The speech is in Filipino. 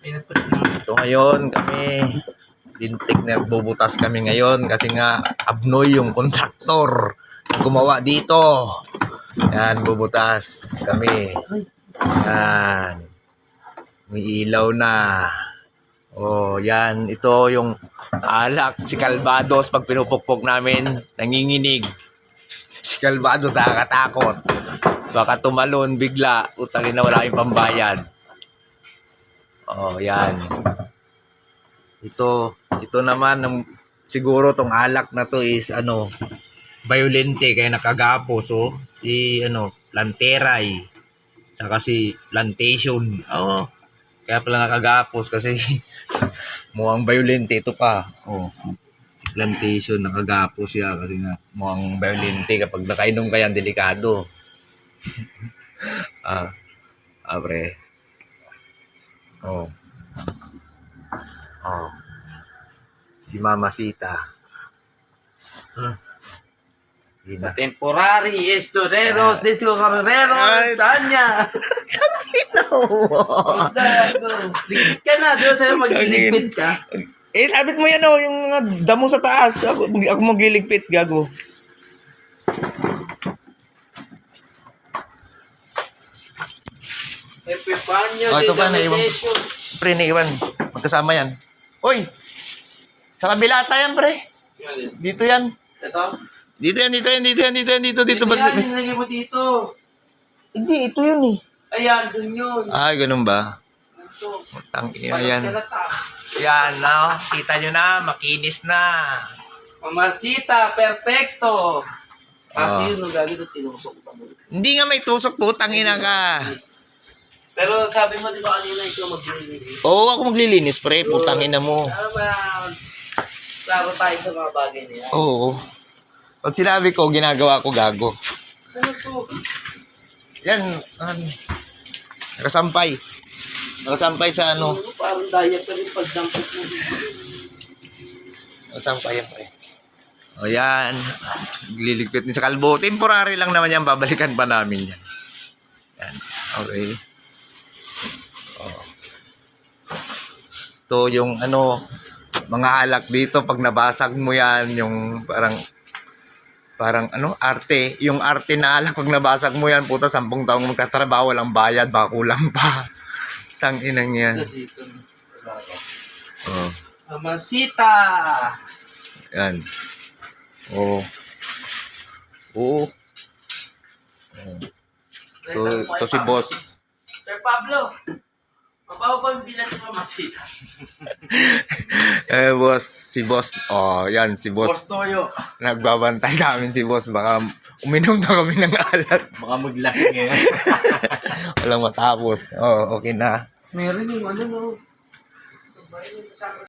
Ito ngayon kami, lintik na bubutas kami ngayon kasi nga abnoy yung kontraktor gumawa dito. Yan, bubutas kami. Yan. May ilaw na. Oh, yan. Ito yung alak. Si Calvados, pag pinupukpok namin, nanginginig. Si Calvados, nakakatakot. Baka tumalon bigla. Utangin na wala kayong pambayad. Oh, yan. Ito naman, siguro tong alak na to is, violente, kaya nakagapos, oh. Si, Lanteray. Saka si Plantation. Oh, kaya pala nakagapos kasi mukhang violente ito pa. Oh, si Plantation, nakagapos siya kasi nga mukhang violente. Kapag nakainom ka yan, delikado. Pre. Oh. Oh. Si Mamacita. Temporary estoreros de su carreros tanya. Ligpit ka na, di ba sa'yo magligpit ka? Sabit mo yan yung damo sa taas. Ako magliligpit, gago. Epifanio Ito de pa, naiwan. Damnation. Pre, naiwan. Magkasama yan. Uy! Sa kabila yan, pre. Dito yan. Ito? Dito yan. Dito ba? Yan, nilagay mo dito. Hindi, ito yun eh. Ayan, dun yun. Ay, ganun ba? Ito. Tangina yan. Palata. Yan, no? Kita nyo na, makinis na. Mamacita, perfecto. Kasi Oh. yun, nung gagi ito, tinusok pa mo. Hindi nga may tusok, putang ina ka. Pero sabi mo, di ba kanina ikaw maglilinis? Oo, ako maglilinis, pre. Putang ina mo. Klaro tayo sa mga bagay niya. Oo. Pag sinabi ko, ginagawa ko gago. Ano to? Yan, nakasampay. Nakasampay sa Parang diaper yung pagdampot mo. Nakasampay yan, pre. O yan. Liligpit din sa kalbo. Temporary lang naman yan. Babalikan pa namin yan. Yan. Okay. Ito yung mga alak dito. Pag nabasag mo yan, yung parang arte. Yung arte na alak, pag nabasag mo yan, puta, 10 taong magtatrabaho, walang bayad, baka kulang pa. Tanginang yan. Dito. Oh. Mamacita! Yan. Oo. Oo. Ito si boss. Sir Pablo, mabaho ba yung bilan ni Mamacita? Boss, si boss. Oh, yan, si boss. Boss Toyo. Nagbabantay sa amin si boss. Baka uminom na kami ng alak. Baka maglasing eh. Walang matapos. Oh, okay na. Meron yung no?